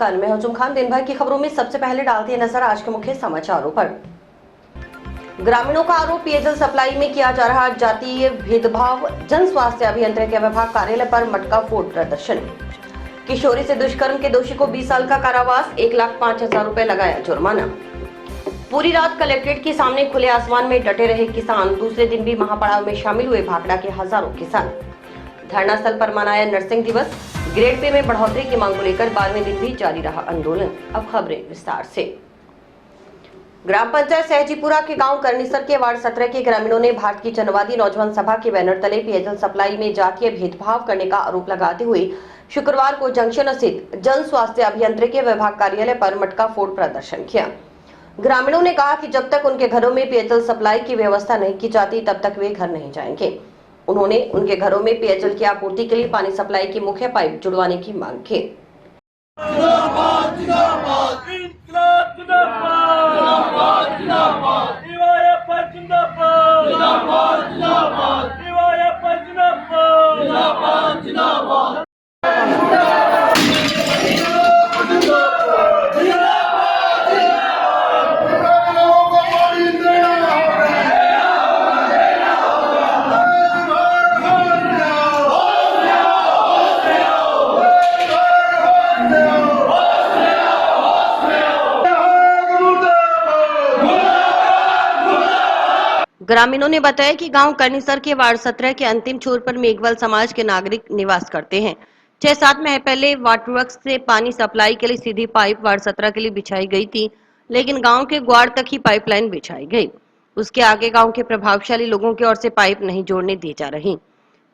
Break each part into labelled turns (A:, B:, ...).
A: नमस्कार, मैं हुजुम खान। दिन भर की खबरों में सबसे पहले डालती है नजर आज के मुख्य समाचारों पर। ग्रामीणों का आरोप, पेयजल सप्लाई में किया जा रहा जातीय भेदभाव। जन स्वास्थ्य अभियंत्रण के विभाग कार्यालय पर मटका फोड़ प्रदर्शन। किशोरी से दुष्कर्म के दोषी को 20 साल का कारावास, 1,05,000 रुपए लगाया जुर्माना। पूरी रात कलेक्ट्रेट के सामने खुले आसमान में डटे रहे किसान। दूसरे दिन भी महापड़ाव में शामिल हुए भाखड़ा के हजारों किसान। धरना स्थल पर मनाया नर्सिंग दिवस। ग्रेड पे में बढ़ोतरी की मांग को लेकर 12वें दिन भी जारी रहा आंदोलन। अब खबरें विस्तार से। ग्राम पंचायत सहजीपुरा के गांव करनीसर के वार्ड 17 के ग्रामीणों ने भारतीय जनवादी नौजवान सभा के बैनर तले पेयजल सप्लाई में जातीय भेदभाव करने का आरोप लगाते हुए शुक्रवार को जंक्शन स्थित जन स्वास्थ्य अभियंत्रण के विभाग कार्यालय पर मटका फोड़ प्रदर्शन किया। ग्रामीणों ने कहा कि जब तक उनके घरों में पेयजल सप्लाई की व्यवस्था नहीं की जाती तब तक वे घर नहीं जाएंगे। उन्होंने उनके घरों में पेयजल की आपूर्ति के लिए पानी सप्लाई की मुख्य पाइप जुड़वाने की मांग की। ग्रामीणों ने बताया कि गांव करनीसर के वार्ड 17 के अंतिम छोर पर मेघवाल समाज के नागरिक निवास करते हैं। 6-7 माह पहले वाटर वर्क्स से पानी सप्लाई के लिए सीधी पाइप वार्ड 17 के लिए बिछाई गई थी, लेकिन गांव के ग्वाड़ तक ही पाइपलाइन बिछाई गई। उसके आगे गांव के प्रभावशाली लोगों की ओर से पाइप नहीं जोड़ने दी जा रही।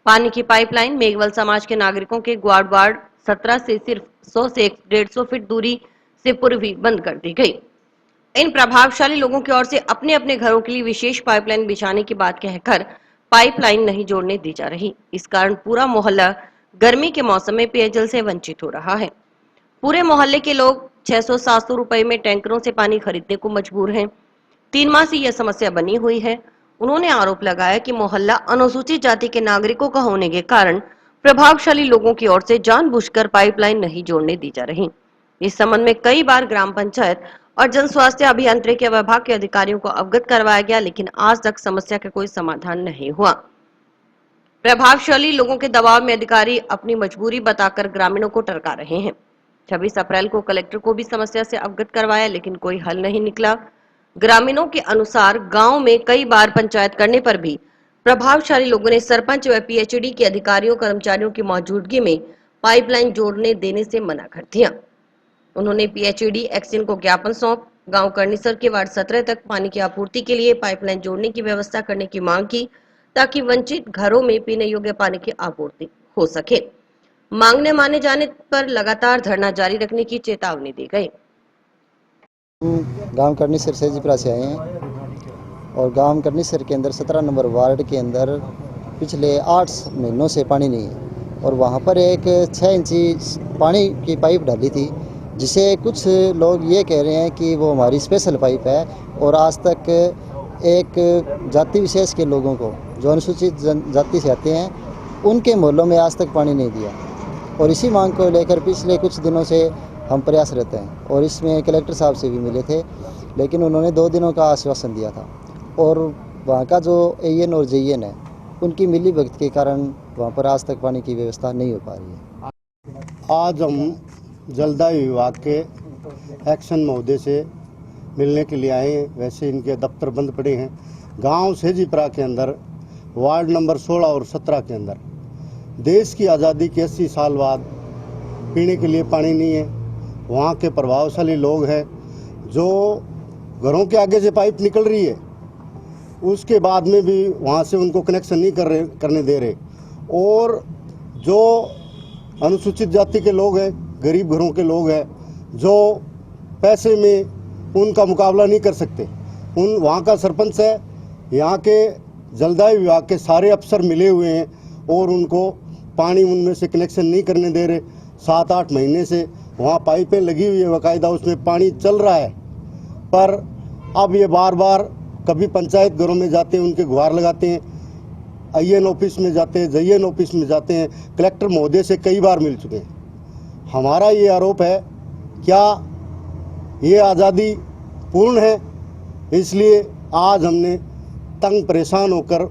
A: पानी की पाइपलाइन मेघवाल समाज के नागरिकों के ग्वाड़ वार्ड 17 से सिर्फ 100 से 150 फीट दूरी से पूर्व ही बंद कर दी गई। इन प्रभावशाली लोगों की ओर से अपने अपने घरों के लिए विशेष पाइपलाइन बिछाने की बात कहकर पाइपलाइन नहीं जोड़ने दी जा रही। इस कारण पूरा मोहल्ला गर्मी के मौसम में पेयजल से वंचित हो रहा है। पूरे मोहल्ले के लोग 600-700 रुपए में टैंकरों से पानी खरीदने को मजबूर हैं। 3 माह से यह समस्या बनी हुई है। उन्होंने आरोप लगाया कि मोहल्ला अनुसूचित जाति के नागरिकों का होने के कारण प्रभावशाली लोगों की ओर से जानबूझकर पाइपलाइन नहीं जोड़ने दी जा रही। इस संबंध में कई बार ग्राम पंचायत और जन स्वास्थ्य अभियंत्रण के विभाग के अधिकारियों को अवगत करवाया गया, लेकिन आज तक समस्या का कोई समाधान नहीं हुआ। प्रभावशाली लोगों के दबाव में अधिकारी अपनी मजबूरी बताकर ग्रामीणों को टरका रहे हैं। 26 अप्रैल को कलेक्टर को भी समस्या से अवगत करवाया, लेकिन कोई हल नहीं निकला। ग्रामीणों के अनुसार गांव में कई बार पंचायत करने पर भी प्रभावशाली लोगों ने सरपंच व पीएचडी के अधिकारियों कर्मचारियों की मौजूदगी में पाइपलाइन जोड़ने देने से मना कर दिया। उन्होंने पीएचडी एक्शन को ज्ञापन सौंप गांव करनीसर के वार्ड 17 तक पानी की आपूर्ति के लिए पाइपलाइन जोड़ने की व्यवस्था करने की मांग की, ताकि वंचित घरों में पीने योग्य पानी की आपूर्ति हो सके। मांग न माने जाने पर लगातार धरना जारी रखने की चेतावनी दी गई।
B: गांव करनीसर सहजीपुरा से आए हैं और गांव करनीसर के अंदर 17 नंबर वार्ड के अंदर पिछले 8 महीनों से पानी नहीं है और वहां पर एक 6 इंची पानी की पाइप डाली थी, जिसे कुछ लोग ये कह रहे हैं कि वो हमारी स्पेशल पाइप है और आज तक एक जाति विशेष के लोगों को जो अनुसूचित जाति से आते हैं उनके मोहल्लों में आज तक पानी नहीं दिया। और इसी मांग को लेकर पिछले कुछ दिनों से हम प्रयासरत हैं और इसमें कलेक्टर साहब से भी मिले थे, लेकिन उन्होंने 2 दिनों का आश्वासन दिया था और वहाँ का जो एएन और जेईएन है उनकी मिलीभगत के कारण वहाँ पर आज तक पानी की व्यवस्था नहीं हो पा रही है।
C: आज हम जलदाय विभाग के एक्शन महोदय से मिलने के लिए आए। वैसे इनके दफ्तर बंद पड़े हैं। गांव सहजीपुरा के अंदर वार्ड नंबर 16 और 17 के अंदर देश की आज़ादी के 80 साल बाद पीने के लिए पानी नहीं है। वहाँ के प्रभावशाली लोग हैं जो घरों के आगे से पाइप निकल रही है, उसके बाद में भी वहाँ से उनको कनेक्शन नहीं करने दे रहे। और जो अनुसूचित जाति के लोग हैं, गरीब घरों के लोग हैं, जो पैसे में उनका मुकाबला नहीं कर सकते, वहाँ का सरपंच है, यहाँ के जलदाय विभाग के सारे अफसर मिले हुए हैं और उनको पानी उनमें से कनेक्शन नहीं करने दे रहे। 7-8 महीने से वहाँ पाइपें लगी हुई है, बाकायदा उसमें पानी चल रहा है, पर अब ये बार बार कभी पंचायत घरों में जाते हैं, उनके गुहार लगाते हैं, आईएन ऑफिस में जाते हैं, जेईएन ऑफिस में जाते हैं, कलेक्टर महोदय से कई बार मिल चुके हैं। हमारा ये आरोप है क्या ये आज़ादी पूर्ण है? इसलिए आज हमने तंग परेशान होकर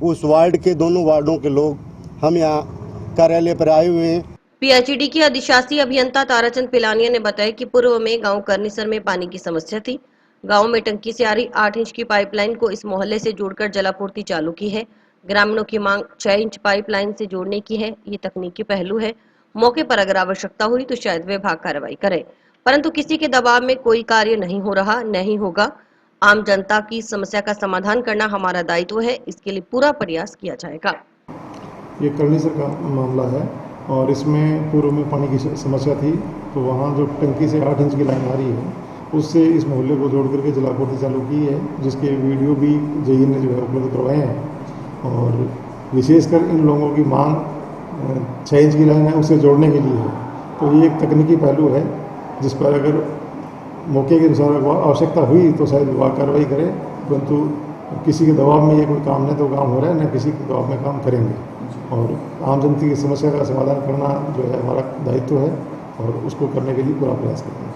C: उस वार्ड के दोनों वार्डों के लोग हम यहाँ कार्यालय पर आए हुए हैं।
A: पीएचईडी के अधिशासी अभियंता ताराचंद पिलानिया ने बताया कि पूर्व में गांव करनीसर में पानी की समस्या थी। गांव में टंकी से आ रही 8 इंच की पाइपलाइन को इस मोहल्ले से जोड़कर जलापूर्ति चालू की है। ग्रामीणों की मांग 6 इंच पाइपलाइन से जोड़ने की है। ये तकनीकी पहलू है। मौके पर अगर आवश्यकता हुई तो शायद विभाग कार्रवाई करे, परंतु किसी के दबाव में कोई कार्य नहीं हो रहा, नहीं होगा। आम जनता की समस्या का समाधान करना हमारा दायित्व है। इसके लिए पूरा प्रयास किया जाएगा।
D: ये करनीसर का मामला है और इसमें पूर्व में पानी की समस्या थी, तो वहाँ जो टंकी से 8 इंच की लाइन आ रही है उससे इस मोहल्ले को जोड़ करके जलापूर्ति चालू की है, जिसके वीडियो भी जेई ने जो है उपलब्ध करवाए हैं। और विशेषकर इन लोगों की मांग 6 इंच की लाइन है उसे जोड़ने के लिए है। तो ये एक तकनीकी पहलू है जिस पर अगर मौके के अनुसार आवश्यकता हुई तो शायद विभाग कार्रवाई करे, परंतु किसी के दबाव में ये कोई काम नहीं तो काम हो रहा है, न किसी के दबाव में काम करेंगे। और आम जनता की समस्या का समाधान करना जो है हमारा दायित्व है और उसको करने के लिए पूरा प्रयास करेंगे।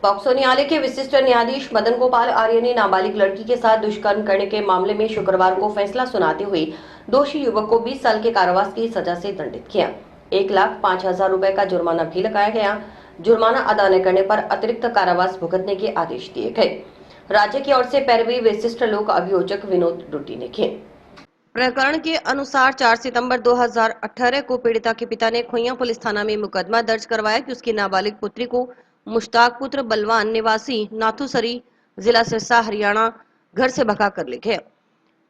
A: पॉक्सो न्यायालय के विशिष्ट न्यायाधीश मदन गोपाल आर्य ने नाबालिग लड़की के साथ दुष्कर्म करने के मामले में शुक्रवार को फैसला सुनाते हुए दोषी युवक को 20 साल के कारावास की सजा से दंडित किया। 1,05,000 रुपए का जुर्माना भी लगाया गया। जुर्माना अदा न करने पर अतिरिक्त कारावास भुगतने के आदेश दिए गए। राज्य की ओर से पैरवी विशिष्ट लोक अभियोजक विनोद डुड्डी ने किए। प्रकरण के अनुसार 4 सितंबर 2018 को पीड़िता के पिता ने खोइया पुलिस थाना में मुकदमा दर्ज करवाया कि उसकी नाबालिग पुत्री को मुश्ताक पुत्र बलवान निवासी नाथुसरी जिला सिरसा हरियाणा घर से भगा कर ले गया।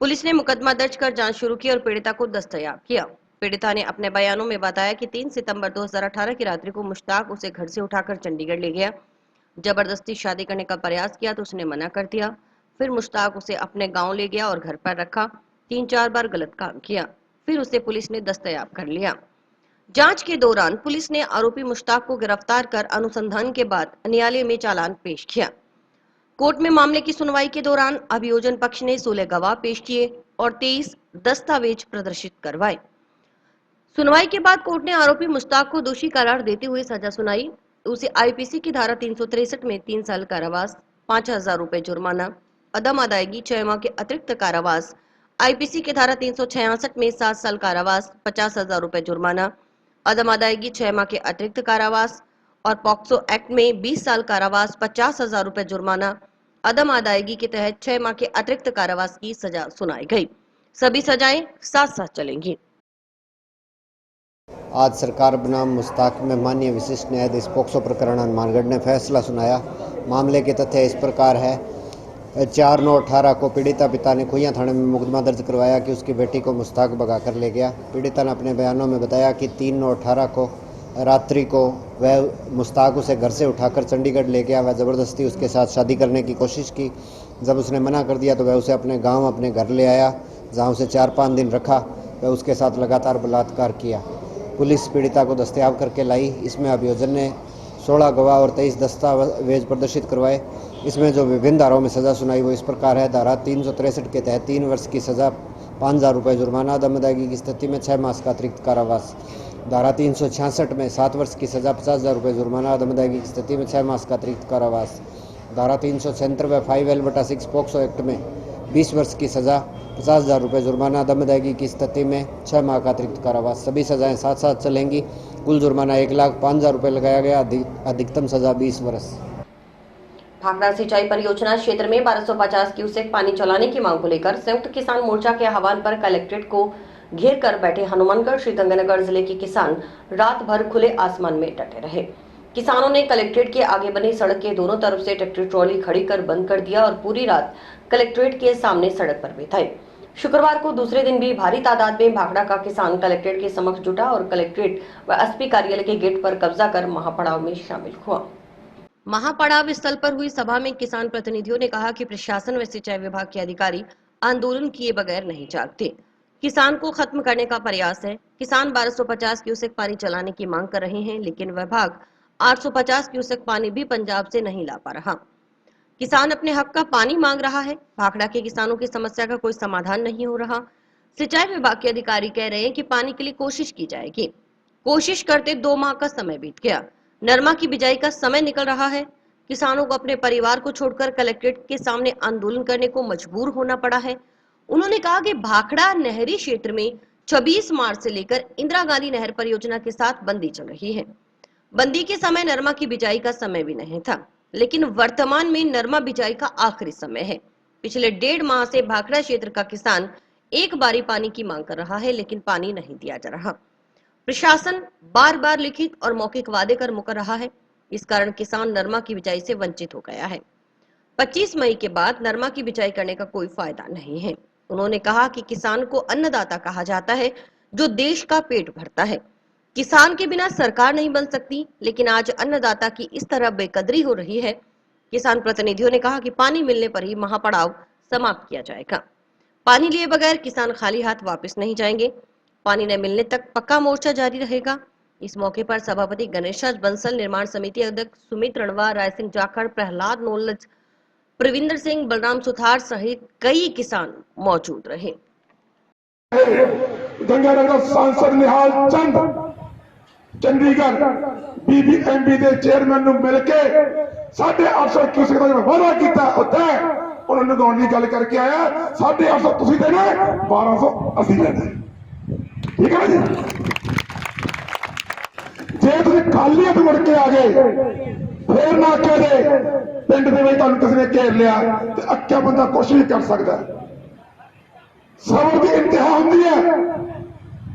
A: पुलिस ने मुकदमा दर्ज कर जांच शुरू की और पीड़िता को दस्तयाब किया। पीड़िता ने अपने बयानों में बताया कि 3 सितंबर 2018 की रात्रि को मुश्ताक उसे घर से उठाकर चंडीगढ़ ले गया। जबरदस्ती शादी करने का प्रयास किया तो उसने मना कर दिया। फिर मुश्ताक उसे अपने गांव ले गया और घर पर रखा। 3-4 बार गलत काम किया, फिर उसे पुलिस ने दस्तयाब कर लिया। जांच के दौरान पुलिस ने आरोपी मुश्ताक को गिरफ्तार कर अनुसंधान के बाद न्यायालय में चालान पेश किया। कोर्ट में मामले की सुनवाई के दौरान अभियोजन पक्ष ने 16 गवाह पेश किए और 23 दस्तावेज प्रदर्शित करवाए। सुनवाई के बाद कोर्ट ने आरोपी मुश्ताक को दोषी करार देते हुए सजा सुनाई। उसे आईपीसी की धारा 363 में 3 साल कारावास, 5,000 रुपए जुर्माना, अदम अदायगी 6 माह के अतिरिक्त कारावास, आईपीसी की धारा 366 में 7 साल कारावास, 50,000 रुपए जुर्माना, अदम अदायगी 6 माह के अतिरिक्त कारावास और पॉक्सो एक्ट में 20 साल कारावास, 50,000 रुपए जुर्माना, अदम अदायगी के तहत 6 माह के अतिरिक्त कारावास की सजा सुनाई गई। सभी सजाएं साथ साथ चलेंगी।
B: आज सरकार बनाम मुश्ताक में माननीय विशिष्ट न्यायाधीश पॉक्सो प्रकरण हनुमानगढ़ ने फैसला सुनाया। मामले के तथ्य इस प्रकार है। 4/9/18 को पीड़िता पिता ने खोइया थाने में मुकदमा दर्ज करवाया कि उसकी बेटी को मुश्ताक भगा कर ले गया। पीड़िता ने अपने बयानों में बताया कि 3/9/18 को रात्रि को वह मुश्ताक उसे घर से उठाकर चंडीगढ़ ले गया। वह ज़बरदस्ती उसके साथ शादी करने की कोशिश की। जब उसने मना कर दिया तो वह उसे अपने गांव अपने घर ले आया, जहां उसे 4-5 दिन रखा। वह उसके साथ लगातार बलात्कार किया। पुलिस पीड़िता को दस्तयाब करके लाई। इसमें अभियोजन ने 16 गवाह और 23 दस्तावेज प्रदर्शित करवाए। इसमें जो विभिन्न धाराओं में सज़ा सुनाई वो इस प्रकार है। धारा 363 के तहत 3 वर्ष की सज़ा, 5,000 रुपये जुर्माना, अदम अदायगी की स्थिति में 6 मास का अतिरिक्त कारावास। धारा 366 में 7 वर्ष की सज़ा, 50,000 रुपये जुर्माना, अदम अदायगी की स्थिति में 6 मास का अतिरिक्त कारावास। धारा 396 5L/6 पॉक्सो एक्ट में 20 वर्ष की सज़ा, 50,000 रुपये जुर्माना, अदम अदायगी की स्थिति में 6 माह का अतिरिक्त कारावास। सभी सजाएं साथ साथ चलेंगी। कुल जुर्माना 1,05,000 रुपये लगाया गया। अधिकतम सजा 20 वर्ष।
A: भाखड़ा सिंचाई परियोजना क्षेत्र में 1250 क्यूसेक पानी चलाने की मांग को लेकर संयुक्त किसान मोर्चा के आह्वान पर कलेक्ट्रेट को घेर कर बैठे हनुमानगढ़ श्रीगंगानगर जिले के किसान रात भर खुले आसमान में डटे रहे। किसानों ने कलेक्ट्रेट के आगे बनी सड़क के दोनों तरफ से ट्रैक्टर ट्रॉली खड़ी कर बंद कर दिया और पूरी रात कलेक्ट्रेट के सामने सड़क पर बिताई। शुक्रवार को दूसरे दिन भी भारी तादाद में भाखड़ा का किसान कलेक्ट्रेट के समक्ष जुटा और कलेक्ट्रेट व एसपी कार्यालय के गेट पर कब्जा कर महापड़ाव में शामिल हुआ। महापड़ाव स्थल पर हुई सभा में किसान प्रतिनिधियों ने कहा कि प्रशासन व सिंचाई विभाग के अधिकारी आंदोलन किए बगैर नहीं जागते। किसान को खत्म करने का प्रयास है। किसान 1250 क्यूसेक पानी चलाने की मांग कर रहे हैं, लेकिन विभाग 850 क्यूसेक पानी भी पंजाब से नहीं ला पा रहा। किसान अपने हक का पानी मांग रहा है। भाखड़ा के किसानों की समस्या का कोई समाधान नहीं हो रहा। सिंचाई विभाग के अधिकारी कह रहे हैं कि पानी के लिए कोशिश की जाएगी। कोशिश करते 2 माह का समय बीत गया। नरमा की बिजाई का समय निकल रहा है। किसानों को अपने परिवार को छोड़कर कलेक्ट्रेट के सामने आंदोलन करने को मजबूर होना पड़ा है। उन्होंने कहा कि भाखड़ा नहरी क्षेत्र में 26 मार्च से लेकर इंदिरा गांधी नहर परियोजना के साथ बंदी चल रही है। बंदी के समय नरमा की बिजाई का समय भी नहीं था, लेकिन वर्तमान में नरमा बिजाई का आखिरी समय है। पिछले 1.5 माह से भाखड़ा क्षेत्र का किसान एक बारी पानी की मांग कर रहा है, लेकिन पानी नहीं दिया जा रहा। प्रशासन बार बार लिखित और मौखिक वादे कर मुकर रहा है। इस कारण किसान नरमा की बिजाई से वंचित हो गया है। 25 मई के बाद नरमा की बिजाई करने का कोई फायदा नहीं है। उन्होंने कहा कि किसान को अन्नदाता कहा जाता है, जो देश का पेट भरता है। किसान के बिना सरकार नहीं बन सकती, लेकिन आज अन्नदाता की इस तरह बेकदरी हो रही है। किसान प्रतिनिधियों ने कहा कि पानी मिलने पर ही महापड़ाव समाप्त किया जाएगा। पानी लिए बगैर किसान खाली हाथ वापस नहीं जाएंगे। पानी न मिलने तक पक्का मोर्चा जारी रहेगा। इस मौके पर सभापति गणेशराज बंसल, निर्माण समिति अध्यक्ष सुमित रणवा, राय सिंह जाखड़, प्रहलाद नोलज, प्रविंदर सिंह, बलराम सुथार सहित कई किसान मौजूद रहे।
E: गंगानगर सांसद निहाल चंद चंडीगढ़ बीबीएमबी के चेयरमैन ਨੂੰ ਮਿਲ ਕੇ 850 क्यूसेक ਦਾ ਵਾਅਦਾ ਕੀਤਾ ਉੱਥੇ ਉਹਨਾਂ ਨੂੰ ਗਾਉਣ ਦੀ ਗੱਲ ਕਰਕੇ ਆਇਆ 850 ਤੁਸੀਂ ਦੇਣਾ 1200 ਅਸੀਂ ਲੈਣਾ ਠੀਕ ਹੈ ਜੀ ਜੇ ਤੁਸੀਂ ਖਾਲੀ ਹੱਥ ਮੁੜ ਕੇ ਆ ਗਏ ਫੇਰ ਨਾ ਕਹਦੇ ਪਿੰਡ ਦੇ ਵਿੱਚ ਤੁਹਾਨੂੰ ਕਿਸੇ ਨੇ ਘੇਰ ਲਿਆ ਤੇ ਅੱਕਿਆ ਬੰਦਾ ਕੁਝ ਵੀ ਕਰ ਸਕਦਾ ਸਬਰ ਦੀ ਇੰਤਹਾ ਹੁੰਦੀ ਹੈ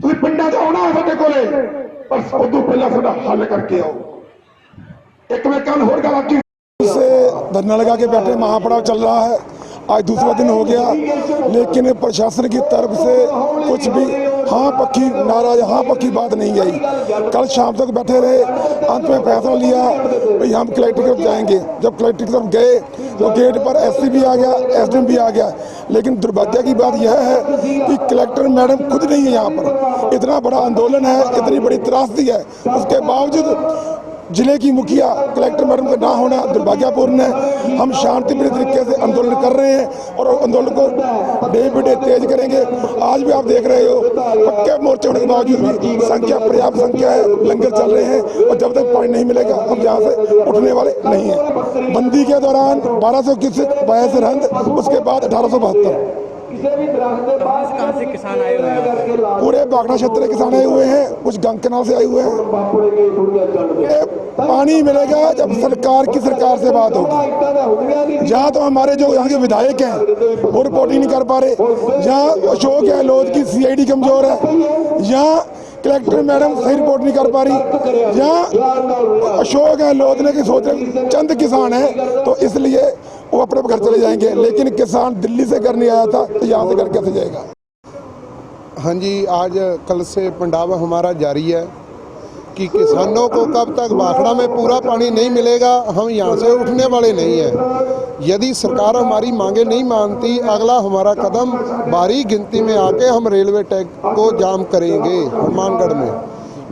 E: ਤੁਸੀਂ ਪਿੰਡਾਂ 'ਚ ਆਉਣਾ ਹੈ ਸਾਡੇ ਕੋਲੇ पर उदू पहला साडा हल करके आओ एक मैं कल होर गल आखी
F: से धरना लगा के बैठे महापड़ाव चल रहा है। आज दूसरा दिन हो गया, लेकिन प्रशासन की तरफ से कुछ भी हाँ पक्की नाराज हाँ पक्की बात नहीं आई। कल शाम तक बैठे रहे, अंत में फैसला लिया भाई हम कलेक्टर की तरफ जाएंगे। जब कलेक्टर की तरफ गए तो गेट पर एससी भी आ गया, एसडीएम भी आ गया, लेकिन दुर्भाग्य की बात यह है कि कलेक्टर मैडम खुद नहीं है यहाँ पर। इतना बड़ा आंदोलन है, इतनी बड़ी त्रासदी है, उसके बावजूद जिले की मुखिया कलेक्टर मैडम का ना होना दुर्भाग्यपूर्ण है। हम शांतिपूर्ण तरीके से आंदोलन कर रहे हैं और आंदोलन को डे बाई डे तेज करेंगे। आज भी आप देख रहे हो पक्के मोर्चे होने के बावजूद भी संख्या पर्याप्त संख्या है, लंगर चल रहे हैं और जब तक पानी नहीं मिलेगा हम यहाँ से उठने वाले नहीं हैं। बंदी के दौरान 1200 क्यूसेक बायस रंद, उसके बाद 1872
G: कहाँ से किसान आए हुए हैं?
F: पूरे बागड़ा क्षेत्र के किसान आए हुए हैं, कुछ गंगकनाल से आए हुए हैं। पानी मिलेगा जब सरकार की सरकार से बात होगी। जहाँ तो हमारे जो यहाँ के विधायक हैं वो रिपोर्टिंग नहीं कर पा रहे, जहाँ अशोक गहलोत की सीआईडी कमजोर है, यहाँ कलेक्टर मैडम सही रिपोर्ट नहीं कर पा रही, जहाँ अशोक गहलोत ने की सोच चंद किसान है तो इसलिए वो अपने घर चले जाएंगे, लेकिन किसान दिल्ली से घर नहीं आया था तो यहाँ से घर कैसे जाएगा।
H: हाँ जी, आज कल से पंडावा हमारा जारी है कि किसानों को कब तक भाखड़ा में पूरा पानी नहीं मिलेगा हम यहाँ से उठने वाले नहीं हैं। यदि सरकार हमारी मांगे नहीं मानती, अगला हमारा कदम भारी गिनती में आके हम रेलवे ट्रैक को जाम करेंगे। हनुमानगढ़ में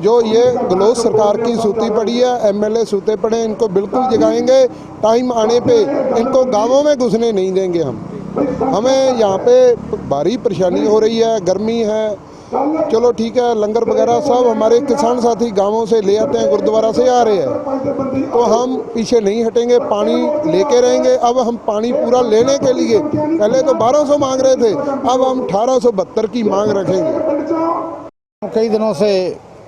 H: जो ये गहलोत सरकार की सूती पड़ी है, एमएलए सूते पड़े, इनको बिल्कुल जगाएंगे। टाइम आने पे इनको गांवों में घुसने नहीं देंगे हमें यहाँ पे भारी परेशानी हो रही है, गर्मी है। चलो ठीक है, लंगर वगैरह सब हमारे किसान साथी गांवों से ले आते हैं, गुरुद्वारा से आ रहे हैं, तो हम पीछे नहीं हटेंगे, पानी लेके रहेंगे। अब हम पानी पूरा लेने के लिए पहले तो 1200 मांग रहे थे, अब हम 1872 की मांग रखेंगे।
I: कई दिनों से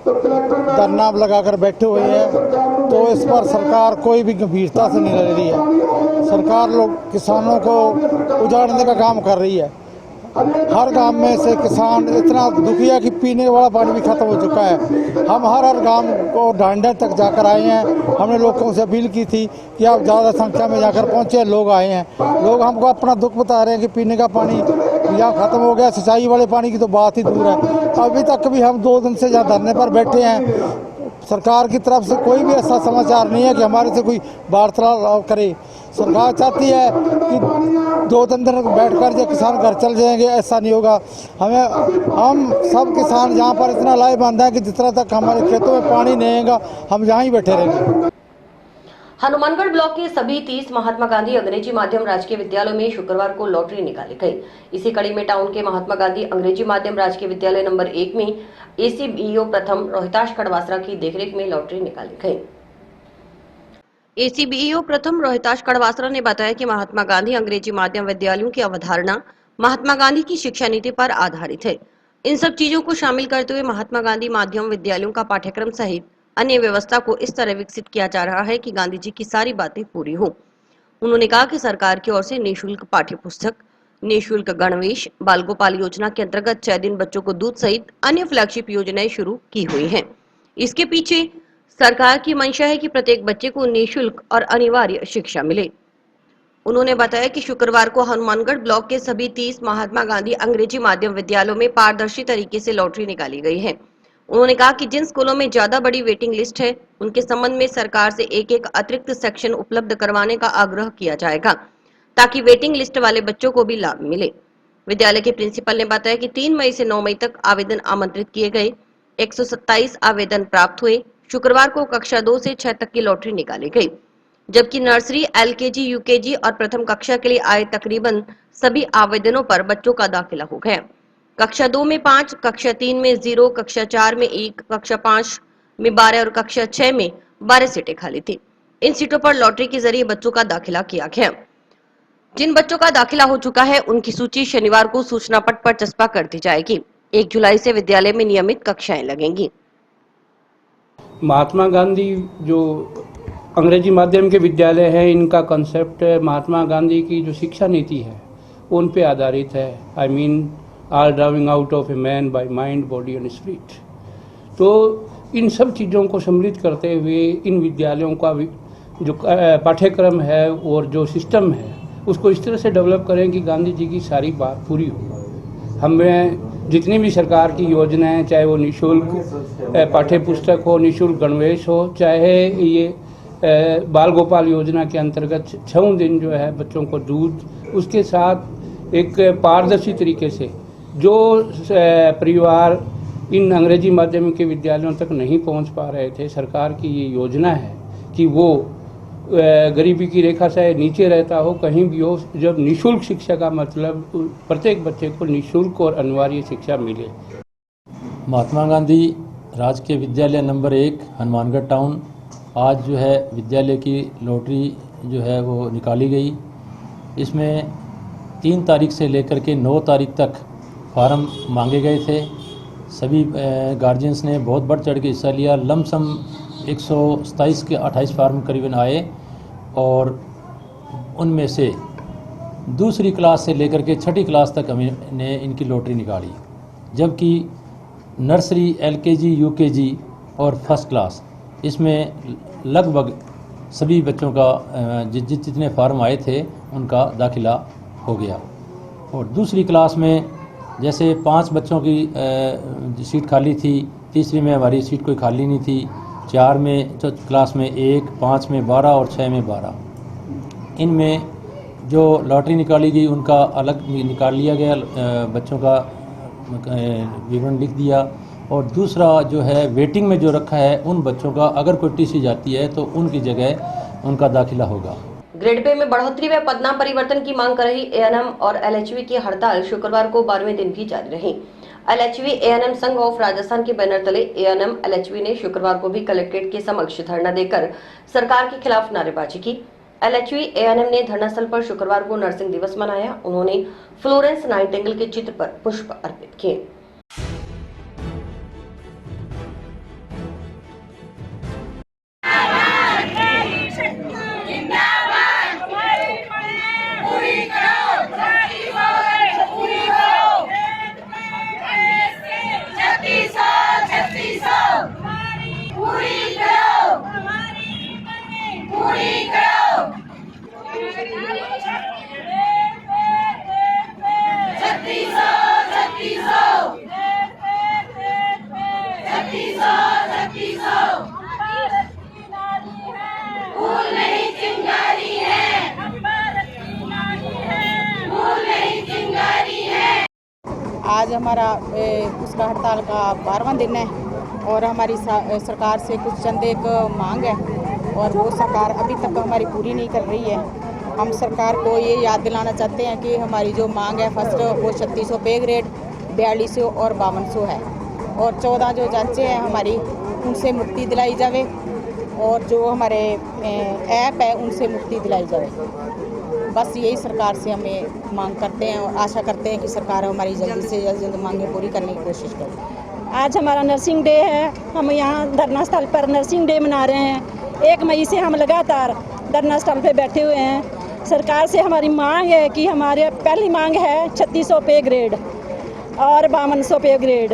I: धरना लगाकर बैठे हुए हैं, तो इस पर सरकार कोई भी गंभीरता से नहीं ले रही है। सरकार लोग किसानों को उजाड़ने का काम कर रही है। हर गांव में से किसान इतना दुखी है कि पीने वाला पानी भी खत्म हो चुका है। हम हर गांव को डांडे तक जाकर आए हैं। हमने लोगों से अपील की थी कि आप ज़्यादा संख्या में जाकर पहुंचे। लोग आए हैं, लोग हमको अपना दुख बता रहे हैं कि पीने का पानी यहाँ खत्म हो गया। सिंचाई वाले पानी की तो बात ही दूर है। अभी तक भी हम 2 दिन से यहाँ धरने पर बैठे हैं। सरकार की तरफ से कोई भी ऐसा समाचार नहीं है कि हमारे से कोई वार्तालाप करे। सरकार चाहती है कि 2-3 दिन बैठकर जो किसान घर चल जाएंगे, ऐसा नहीं होगा। हम सब किसान यहाँ पर इतना लाएबंद है कि जितना तक हमारे खेतों में पानी नहीं आएगा हम यहाँ ही बैठे रहेंगे।
A: हनुमानगढ़ ब्लॉक के सभी 30 महात्मा गांधी अंग्रेजी माध्यम राजकीय विद्यालयों में शुक्रवार को लॉटरी निकाली गई। इसी कड़ी में टाउन के महात्मा गांधी अंग्रेजी माध्यम राजकीय विद्यालय नंबर 1 में एसीबीओ प्रथम रोहिताश खड़वासरा की देखरेख में लॉटरी निकाली गई। एसीबीईओ प्रथम रोहिताश कड़वासरा ने बताया कि महात्मा गांधी अंग्रेजी माध्यम विद्यालयों की अवधारणा महात्मा गांधी की शिक्षा नीति पर आधारित है। इन सब चीजों को शामिल करते हुए महात्मा गांधी माध्यम विद्यालयों का पाठ्यक्रम सहित अन्य व्यवस्था को इस तरह विकसित किया जा रहा है कि गांधी जी की सारी बातें पूरी हो। उन्होंने कहा कि सरकार की ओर से निःशुल्क पाठ्य पुस्तक, निःशुल्क गणवेश, बाल गोपाल योजना के अंतर्गत 6 दिन बच्चों को दूध सहित अन्य फ्लैगशिप योजनाएं शुरू की हुई हैं। इसके पीछे सरकार की मंशा है कि प्रत्येक बच्चे को निःशुल्क और अनिवार्य शिक्षा मिले। उन्होंने बताया कि शुक्रवार को हनुमानगढ़ ब्लॉक के सभी 30 महात्मा गांधी अंग्रेजी माध्यम विद्यालयों में पारदर्शी तरीके से लॉटरी निकाली गई है। उन्होंने कहा कि जिन स्कूलों में ज्यादा बड़ी वेटिंग लिस्ट है, उनके संबंध में सरकार से एक अतिरिक्त सेक्शन उपलब्ध करवाने का आग्रह किया जाएगा, ताकि वेटिंग लिस्ट वाले बच्चों को भी लाभ मिले। विद्यालय के प्रिंसिपल ने बताया कि 3 मई से 9 मई तक आवेदन आमंत्रित किए गए, 127 आवेदन प्राप्त हुए। शुक्रवार को कक्षा 2 से 6 तक की लॉटरी निकाली गई, जबकि नर्सरी, एलकेजी, यूकेजी और प्रथम कक्षा के लिए आए तकरीबन सभी आवेदनों पर बच्चों का दाखिला हो गया। कक्षा 2 में 5, कक्षा 3 में 0, कक्षा 4 में 1, कक्षा 5 में 12 और कक्षा 6 में 12 सीटें खाली थी। इन सीटों पर लॉटरी के जरिए बच्चों का दाखिला किया गया। जिन बच्चों का दाखिला हो चुका है, उनकी सूची शनिवार को सूचना पट पर चस्पा कर दी जाएगी। 1 जुलाई से विद्यालय में नियमित कक्षाएं लगेंगी।
J: महात्मा गांधी जो अंग्रेजी माध्यम के विद्यालय हैं, इनका कंसेप्ट महात्मा गांधी की जो शिक्षा नीति है उन पे आधारित है। I mean all driving out of a man by mind, body and spirit. तो इन सब चीज़ों को सम्मिलित करते हुए इन विद्यालयों का जो पाठ्यक्रम है और जो सिस्टम है उसको इस तरह से डेवलप करें कि गांधी जी की सारी बात पूरी हो। हमें जितनी भी सरकार की योजनाएं, चाहे वो निःशुल्क पाठ्य पुस्तक हो, निःशुल्क गणवेश हो, चाहे ये बाल गोपाल योजना के अंतर्गत 6 दिन जो है बच्चों को दूध, उसके साथ एक पारदर्शी तरीके से जो परिवार इन अंग्रेजी माध्यम के विद्यालयों तक नहीं पहुंच पा रहे थे, सरकार की ये योजना है कि वो गरीबी की रेखा से नीचे रहता हो, कहीं भी हो, जब निःशुल्क शिक्षा का मतलब प्रत्येक बच्चे को निःशुल्क और अनिवार्य शिक्षा मिले।
K: महात्मा गांधी राजकीय विद्यालय नंबर 1 हनुमानगढ़ टाउन, आज जो है विद्यालय की लॉटरी जो है वो निकाली गई। इसमें 3 तारीख से लेकर के 9 तारीख तक फार्म मांगे गए थे। सभी गार्जियंस ने बहुत बढ़ चढ़ के हिस्सा लिया। लमसम 127 के 28 फार्म करीबन आए और उनमें से दूसरी क्लास से लेकर के 6ठी क्लास तक हमने इनकी लॉटरी निकाली, जबकि नर्सरी, एलकेजी, यूकेजी और फर्स्ट क्लास इसमें लगभग सभी बच्चों का जितने फार्म आए थे उनका दाखिला हो गया। और दूसरी क्लास में जैसे 5 बच्चों की सीट खाली थी, तीसरी में हमारी सीट कोई खाली नहीं थी, 4 में क्लास में 1, 5 में 12 और 6 में 12। इनमें जो लॉटरी निकाली गई उनका अलग निकाल लिया गया, बच्चों का विवरण लिख दिया। और दूसरा जो है वेटिंग में जो रखा है उन बच्चों का अगर कोई टीसी जाती है तो उनकी जगह उनका दाखिला होगा।
A: ग्रेड पे में बढ़ोतरी व पदनाम परिवर्तन की मांग कर रही एएनएम और एलएचवी की हड़ताल शुक्रवार को 12वें दिन भी जारी रही। एलएचवी एएनएम संघ ऑफ राजस्थान के बैनर तले एएनएम एलएचवी ने शुक्रवार को भी कलेक्ट्रेट के समक्ष धरना देकर सरकार के खिलाफ नारेबाजी की। एलएचवी एएनएम ने धरना स्थल पर शुक्रवार को नर्सिंग दिवस मनाया। उन्होंने फ्लोरेंस नाइटिंगेल के चित्र पर पुष्प अर्पित किए।
L: आज हमारा उसका हड़ताल का 12वां दिन है और हमारी सरकार से कुछ चंदे एक मांग है और वो सरकार अभी तक हमारी पूरी नहीं कर रही है। हम सरकार को ये याद दिलाना चाहते हैं कि हमारी जो मांग है फर्स्ट वो 3600 पे ग्रेड, 4200 और 5200 है और 14 जो जांचें हैं हमारी उनसे मुक्ति दिलाई जावे और जो हमारे ऐप है उनसे मुक्ति दिलाई जाए। बस यही सरकार से हमें मांग करते हैं और आशा करते हैं कि सरकार हमारी जल्दी से जल्द मांगें पूरी करने की कोशिश करे।
M: आज हमारा नर्सिंग डे है। हम यहाँ धरना स्थल पर नर्सिंग डे मना रहे हैं। 1 मई से हम लगातार धरना स्थल पे बैठे हुए हैं। सरकार से हमारी मांग है कि हमारे पहली मांग है 3600 पे ग्रेड और 5200 पे ग्रेड,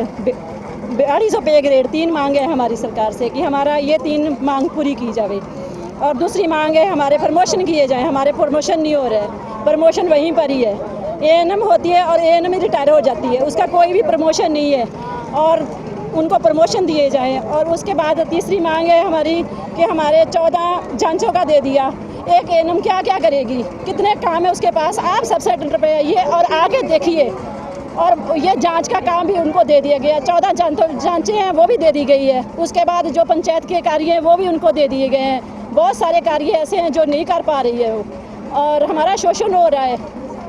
M: 250 पे ग्रेड। 3 मांग है हमारी सरकार से कि हमारा ये 3 मांग पूरी की जावे। और दूसरी मांग है हमारे प्रमोशन किए जाएं। हमारे प्रमोशन नहीं हो रहा है, प्रमोशन वहीं पर ही है। एएनएम होती है और एएनएम ही रिटायर हो जाती है, उसका कोई भी प्रमोशन नहीं है और उनको प्रमोशन दिए जाएं। और उसके बाद तीसरी मांग है हमारी कि हमारे 14 जांचों का दे दिया। एक एएनएम क्या क्या करेगी, कितने काम है उसके पास। आप सब सेंटर पे आइए और आगे देखिए। और ये जांच का काम भी उनको दे दिया गया। 14 जांचें हैं वो भी दे दी गई है। उसके बाद जो पंचायत के कार्य हैं वो भी उनको दे दिए गए हैं। बहुत सारे कार्य ऐसे हैं जो नहीं कर पा रही है वो, और हमारा शोषण हो रहा है।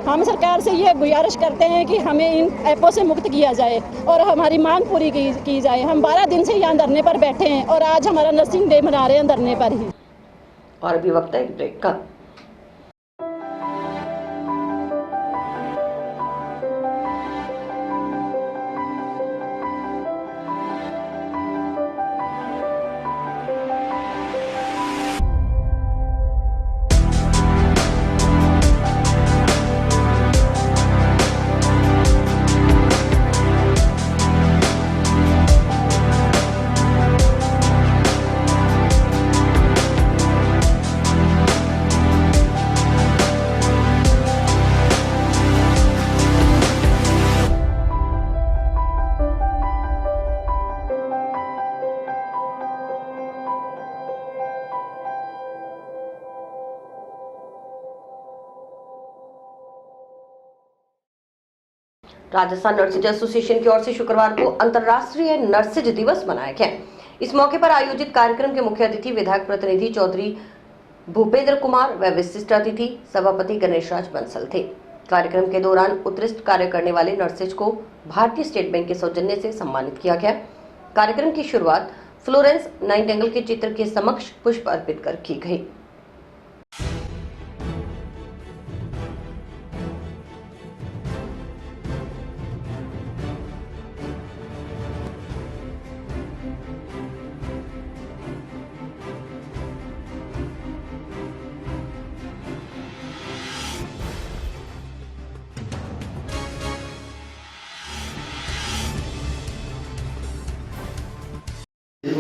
M: हम सरकार से ये गुजारिश करते हैं कि हमें इन ऐपों से मुक्त किया जाए और हमारी मांग पूरी की जाए। हम 12 दिन से यहाँ धरने पर बैठे हैं और आज हमारा नर्सिंग डे मना रहे हैं धरने पर ही।
A: और अभी वक्त है ब्रेक का। राजस्थान नर्सेज एसोसिएशन की ओर से शुक्रवार को अंतर्राष्ट्रीय नर्सेज दिवस मनाया गया। इस मौके पर आयोजित कार्यक्रम के मुख्य अतिथि विधायक प्रतिनिधि चौधरी भूपेंद्र कुमार व विशिष्ट अतिथि सभापति गणेश राज बंसल थे। कार्यक्रम के दौरान उत्कृष्ट कार्य करने वाले नर्सेज को भारतीय स्टेट बैंक के सौजन्य से सम्मानित किया गया। कार्यक्रम की शुरुआत फ्लोरेंस नाइटिंगेल के चित्र के समक्ष पुष्प अर्पित कर की गई।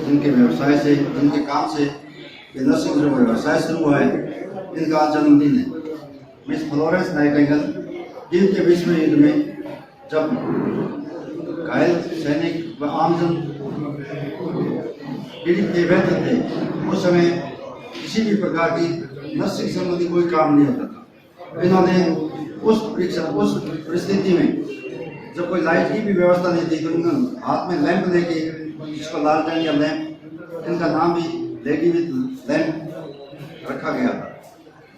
N: इनके व्यवसाय से, इनके काम से ये नर्सिंग जो व्यवसाय शुरू हुआ है, इनका जन्मदिन है। मिस फ्लोरेंस नाइटिंगेल जिनके विश्व युद्ध में जब घायल सैनिक व आमजन पीड़ित के बैठे थे, उस समय किसी भी प्रकार की नर्सिंग संबंधी कोई काम नहीं होता था। इन्होंने उस परिस्थिति में जब कोई लाइट की भी व्यवस्था नहीं थी तो उन्होंने हाथ में लैंप लेके, जिसको लालटेन या लैंप, इनका नाम भी लेडी विद लैंप रखा गया था।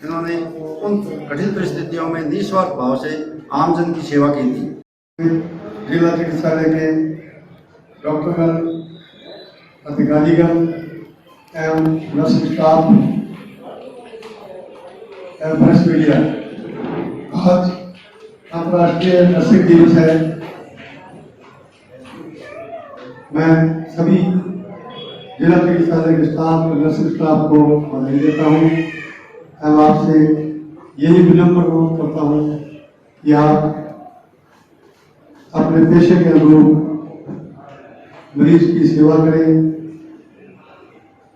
N: इन्होंने उन कठिन परिस्थितियों में निस्वार्थ भाव से आमजन की सेवा की थी।
O: जिला चिकित्सालय के डॉक्टरगण, अधिकारीगण एवं नर्सिंग स्टाफ एवं प्रेस मीडिया, आज अंतर्राष्ट्रीय नर्सिंग दिवस है। मैं सभी जिला चिकित्सालय के स्टाफ और नर्सिंग स्टाफ को बधाई देता हूँ एवं आपसे यही विनम्र करता हूँ कि आप अपने पेशे के अनुरूप मरीज की सेवा करें।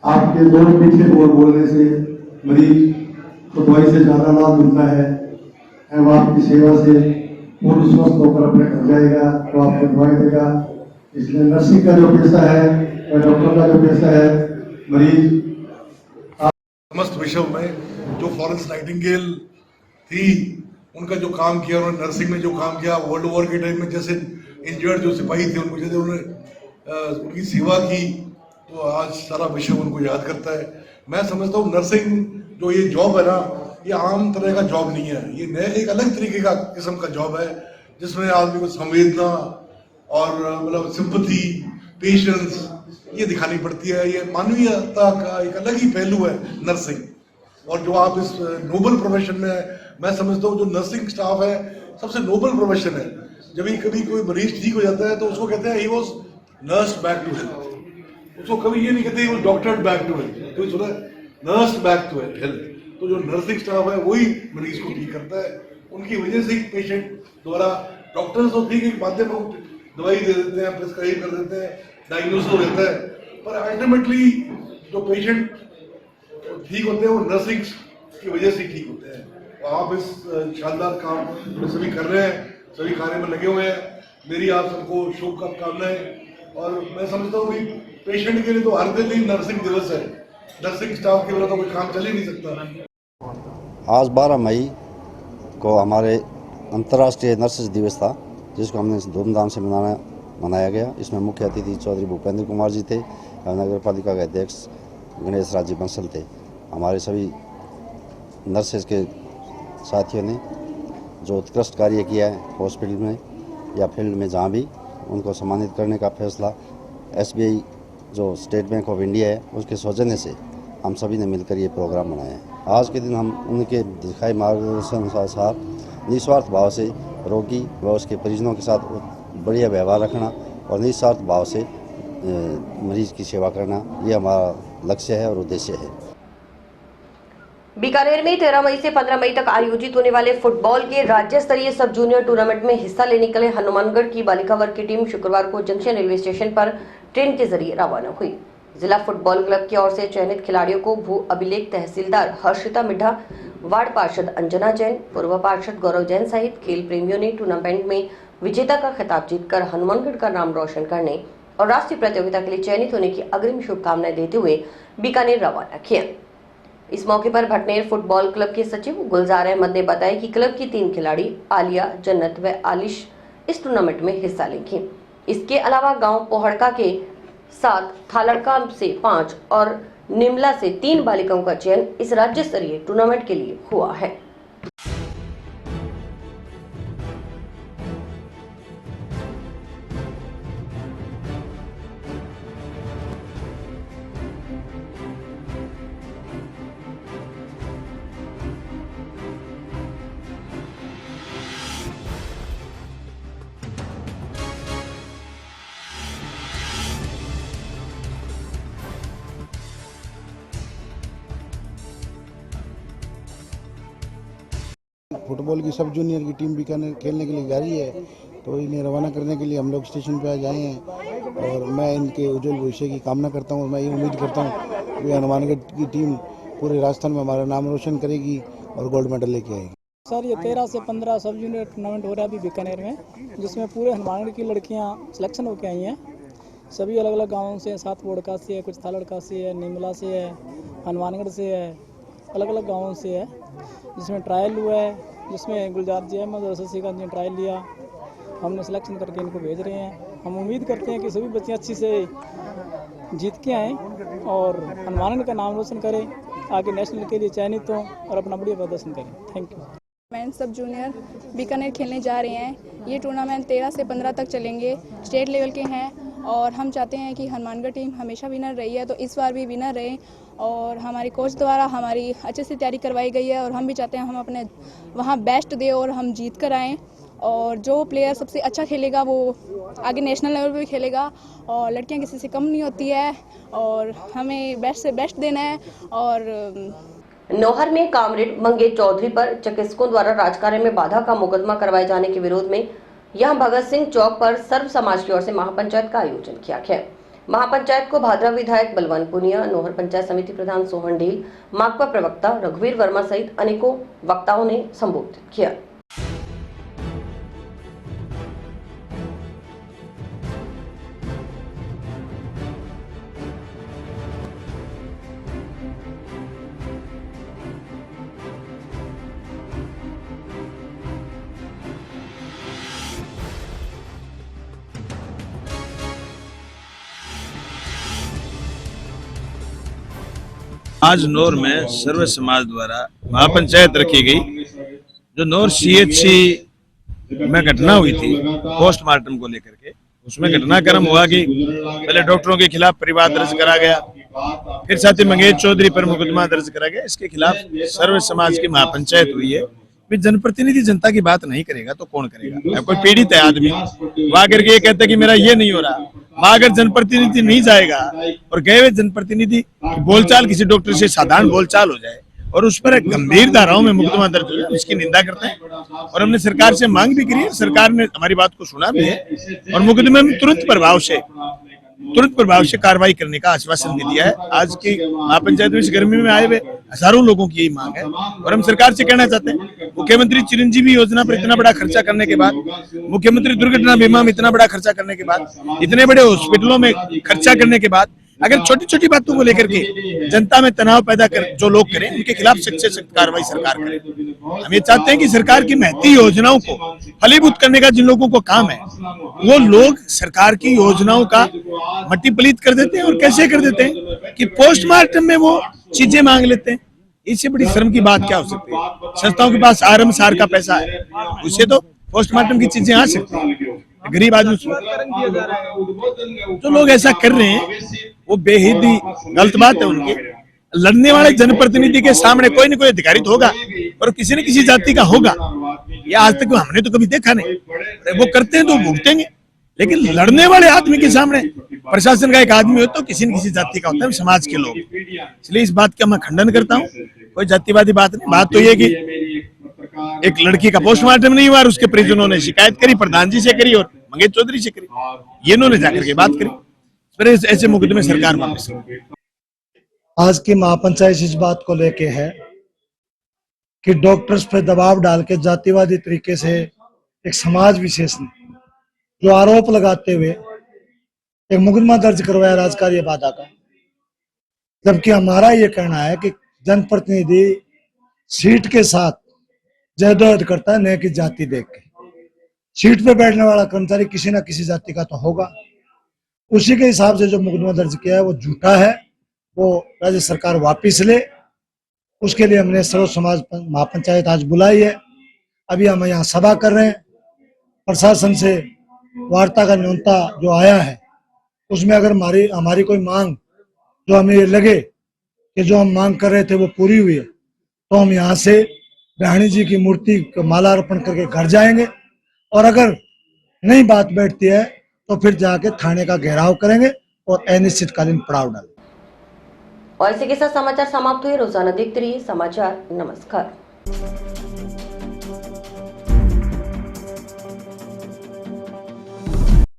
O: आपके दौड़ पीछे और बोलने से मरीज को दवाई से ज़्यादा लाभ मिलता है एवं आपकी सेवा से पूर्ण स्वस्थ होकर अपने घर जाएगा तो आपको दवाई देगा। इसलिए नर्सिंग का जो पेशा है या डॉक्टर का जो पेशा है, मरीज
P: समस्त विश्व में जो फ्लोरेंस नाइटिंगेल थी, उनका जो काम किया, उन्होंने नर्सिंग में जो काम किया, वर्ल्ड वॉर के टाइम में जैसे इंजर्ड जो सिपाही थे उनको जैसे उन्होंने उनकी सेवा की, तो आज सारा विश्व उनको याद करता है। मैं समझता हूँ नर्सिंग जो ये जॉब है ना, ये आम तरह का जॉब नहीं है। ये नए एक अलग तरीके का किस्म का जॉब है जिसमें आदमी को संवेदना और मतलब सिंपैथी, पेशेंस ये दिखानी पड़ती है। ये मानवीयता का एक अलग ही पहलू है नर्सिंग, और जो आप इस नोबल प्रोफेशन में, मैं समझता हूँ जो नर्सिंग स्टाफ है सबसे नोबल प्रोफेशन है। जब भी कभी कोई मरीज ठीक हो जाता है तो उसको कहते हैं he was nurse back to health, उसको कभी ये नहीं कहते he was doctor back to health, कोई सुना नर्स बैक टू हेल्थ। तो जो नर्सिंग स्टाफ है वही मरीज को ठीक करता है, उनकी वजह से ही पेशेंट द्वारा, डॉक्टर्स तो ठीक है माध्यम में दवाई दे देते हैं, प्रिस्क्राइब कर देते हैं, डायग्नोस हो रहता है, पर अल्टीमेटली जो पेशेंट ठीक होते हैं वो नर्सिंग की वजह से ठीक होते हैं। और आप इस शानदार काम जो सभी कर रहे हैं, सभी कार्य में लगे हुए हैं, मेरी आप सबको शुभकामनाएं। और मैं समझता हूँ कि पेशेंट के लिए तो हर दिन ही नर्सिंग दिवस है, नर्सिंग स्टाफ के बिना तो कोई काम चल ही नहीं सकता।
Q: आज 12 मई को हमारे अंतर्राष्ट्रीय नर्सेज दिवस था, जिसको हमने धूमधाम से मनाया गया। इसमें मुख्य अतिथि चौधरी भूपेंद्र कुमार जी थे, नगर पालिका के अध्यक्ष गणेश राज जी बंसल थे। हमारे सभी नर्सेज के साथियों ने जो उत्कृष्ट कार्य किया है हॉस्पिटल में या फील्ड में जहाँ भी, उनको सम्मानित करने का फैसला SBI जो स्टेट बैंक ऑफ इंडिया है उसके सौजन्य से हम सभी ने मिलकर ये प्रोग्राम बनाया है। आज के दिन हम उनके दिखाए मार्गदर्शन अनुसार निस्वार्थ भाव से रोगी व उसके परिजनों के साथ बढ़िया व्यवहार रखना और निस्वार्थ भाव से मरीज की सेवा करना, ये हमारा लक्ष्य है और उद्देश्य है।
A: बीकानेर में 13 मई से 15 मई तक आयोजित होने वाले फुटबॉल के राज्य स्तरीय सब जूनियर टूर्नामेंट में हिस्सा लेने के लिए हनुमानगढ़ की बालिका वर्ग की टीम शुक्रवार को जंक्शन रेलवे स्टेशन पर ट्रेन के जरिए रवाना हुई। जिला फुटबॉल क्लब की ओर से चयनित खिलाड़ियों को भू अभिलेख तहसीलदार हर्षिता मिड्ढा, वार्ड पार्षद अंजना जैन, पूर्व पार्षद गौरव जैन सहित खेल प्रेमियों ने टूर्नामेंट में विजेता का खिताब जीतकर हनुमानगढ़ का नाम रोशन करने और राष्ट्रीय प्रतियोगिता के लिए चयनित होने की अग्रिम शुभकामनाएं देते हुए बीकानेर रवाना किया। इस मौके पर भटनेर फुटबॉल क्लब के सचिव गुलजार अहमद ने बताया कि क्लब की 3 खिलाड़ी आलिया, जन्नत व आलिश इस टूर्नामेंट में हिस्सा लेंगी। इसके अलावा गांव पोहड़का के 7, थालड़का से 5 और निमला से 3 बालिकाओं का चयन इस राज्य स्तरीय टूर्नामेंट के लिए हुआ है।
I: फुटबॉल की सब जूनियर की टीम बीकानेर खेलने के लिए जा रही है, तो इन्हें रवाना करने के लिए हम लोग स्टेशन पर आज आए हैं और मैं इनके उज्जवल भविष्य की कामना करता हूँ। मैं ये उम्मीद करता हूँ कि हनुमानगढ़ की टीम पूरे राजस्थान में हमारा नाम रोशन करेगी और गोल्ड मेडल लेके आएगी।
R: सर, ये 13 से 15 सब जूनियर टूर्नामेंट हो रहा है अभी बीकानेर में, जिसमें पूरे हनुमानगढ़ की लड़कियाँ सिलेक्शन होकर आई हैं। सभी अलग अलग गाँवों से, 7 बोड़का से है, कुछ थालड़का से है, निमला से है, हनुमानगढ़ से है, अलग अलग गाँवों से है, जिसमें ट्रायल हुआ है, जिसमें गुलजार जी अहमद और शशिकांत ने ट्रायल लिया। हमने सिलेक्शन करके इनको भेज रहे हैं। हम उम्मीद करते हैं कि सभी बच्चे अच्छी से जीत के आएँ और हनुमानगढ़ का नाम रोशन करें, आगे नेशनल के लिए चयनित हों और अपना बढ़िया प्रदर्शन करें। Thank you.
S: मैं सब जूनियर बीकानेर खेलने जा रहे हैं। ये टूर्नामेंट 13 से 15 तक चलेंगे, स्टेट लेवल के हैं और हम चाहते हैं कि हनुमानगढ़ टीम हमेशा विनर रही है, तो इस बार भी विनर रहे। और हमारे कोच द्वारा हमारी अच्छे से तैयारी करवाई गई है और हम भी चाहते हैं हम अपने वहाँ बेस्ट दें और हम जीत कर आएँ। और जो प्लेयर सबसे अच्छा खेलेगा वो आगे नेशनल लेवल पे भी खेलेगा और लड़कियाँ किसी से कम नहीं होती है और हमें बेस्ट से बेस्ट देना है। और
A: नौहर में कामरेड मंगेश चौधरी पर चिकित्सकों द्वारा राजकार्य में बाधा का मुकदमा करवाए जाने के विरोध में यहां भगत सिंह चौक पर सर्व समाज की ओर से महापंचायत का आयोजन किया गया। महापंचायत को भादरा विधायक बलवंत पुनिया, नौहर पंचायत समिति प्रधान सोहन ढील, माकपा प्रवक्ता रघुवीर वर्मा सहित अनेकों वक्ताओं ने संबोधित किया।
T: आज नौर में सर्व समाज द्वारा महापंचायत रखी गई। जो नौर CHC में घटना हुई थी पोस्टमार्टम को लेकर के, उसमें घटनाक्रम हुआ कि पहले डॉक्टरों के खिलाफ परिवाद दर्ज करा गया, फिर साथी मंगेश चौधरी पर मुकदमा दर्ज करा गया। इसके खिलाफ सर्व समाज की महापंचायत हुई है। भी जनप्रतिनिधि जनता की बात नहीं करेगा तो कौन करेगा? कोई पीड़ित है आदमी, वहां आकर के ये कहता है कि मेरा ये नहीं हो रहा, वहां अगर जनप्रतिनिधि नहीं जाएगा और गए हुए जनप्रतिनिधि बोलचाल किसी डॉक्टर से साधारण बोलचाल हो जाए और उस पर गंभीर धाराओं में मुकदमा दर्ज हो जाए, इसकी निंदा करते हैं। और हमने सरकार से मांग भी करी है, सरकार ने हमारी बात को सुना भी है और मुकदमे में तुरंत प्रभाव से कार्रवाई करने का आश्वासन भी दिया है। आज की महापंचायत में इस गर्मी में आए हुए हजारों लोगों की यही मांग है और हम सरकार से कहना चाहते हैं, मुख्यमंत्री चिरंजीवी योजना पर इतना बड़ा खर्चा करने के बाद, मुख्यमंत्री दुर्घटना बीमा में इतना बड़ा खर्चा करने के बाद, इतने बड़े हॉस्पिटलों में खर्चा करने के बाद, अगर छोटी छोटी बातों को लेकर के जनता में तनाव पैदा कर जो लोग करें, उनके खिलाफ सख्त से सख्त कार्रवाई सरकार करे। हम ये चाहते हैं कि सरकार की महती योजनाओं को फलीभूत करने का जिन लोगों को काम है, वो लोग सरकार की योजनाओं का मट्टी पलीत कर देते हैं। और कैसे कर देते हैं कि पोस्टमार्टम में वो चीजें मांग लेते हैं। इससे बड़ी शर्म की बात क्या हो सकती है? संस्थाओं के पास आरएमआर का पैसा है, उससे तो पोस्टमार्टम की चीजें आ सकती हैं। गरीब आदमी, जो लोग ऐसा कर रहे हैं वो बेहद ही गलत बात है। उनकी लड़ने वाले जनप्रतिनिधि के सामने कोई न कोई अधिकारी तो होगा और किसी न किसी जाति का होगा। ये आज तक हमने तो कभी देखा नहीं। वो करते हैं तो भुगतेंगे, लेकिन लड़ने वाले आदमी के सामने प्रशासन का एक आदमी हो तो किसी न किसी जाति का होता है, समाज के लोग। इसलिए इस बात का मैं खंडन करता हूँ। कोई जातिवादी बात नहीं। बात तो ये कि एक लड़की का पोस्टमार्टम नहीं हुआ और उसके परिजनों ने शिकायत करी, प्रधान जी से करी और मंगेश चौधरी से करी, ये इन्होंने जाकर के बात करी। फिर ऐसे मुकदमे सरकार वापस करे।
I: आज की महापंचायत इस बात को लेके है कि डॉक्टर्स पे दबाव डाल के जातिवादी तरीके से एक समाज विशेष ने जो आरोप लगाते हुए एक मुकदमा दर्ज करवाया राजकार्य बाधा का, जबकि हमारा ये कहना है कि जनप्रतिनिधि सीट के साथ जदोजहद करता है, न कि जाति देख के। सीट पे बैठने वाला कर्मचारी किसी ना किसी जाति का तो होगा। उसी के हिसाब से जो मुकदमा दर्ज किया है वो झूठा है, वो राज्य सरकार वापिस ले। उसके लिए हमने सर्व समाज महापंचायत आज बुलाई है। अभी हम यहाँ सभा कर रहे हैं। प्रशासन से वार्ता का न्योता जो आया है उसमें अगर हमारी कोई मांग जो हमें ये लगे कि जो हम मांग कर रहे थे वो पूरी हुई है, तो हम यहाँ से रानी जी की मूर्ति को माला अर्पण करके घर जाएंगे। और अगर नहीं बात बैठती है तो फिर जाके थाने का घेराव करेंगे और अनिश्चितकालीन पड़ाव डालेंगे।
A: और इसी के साथ समाचार समाप्त हुए। रोजाना देखते रहिए समाचार। नमस्कार।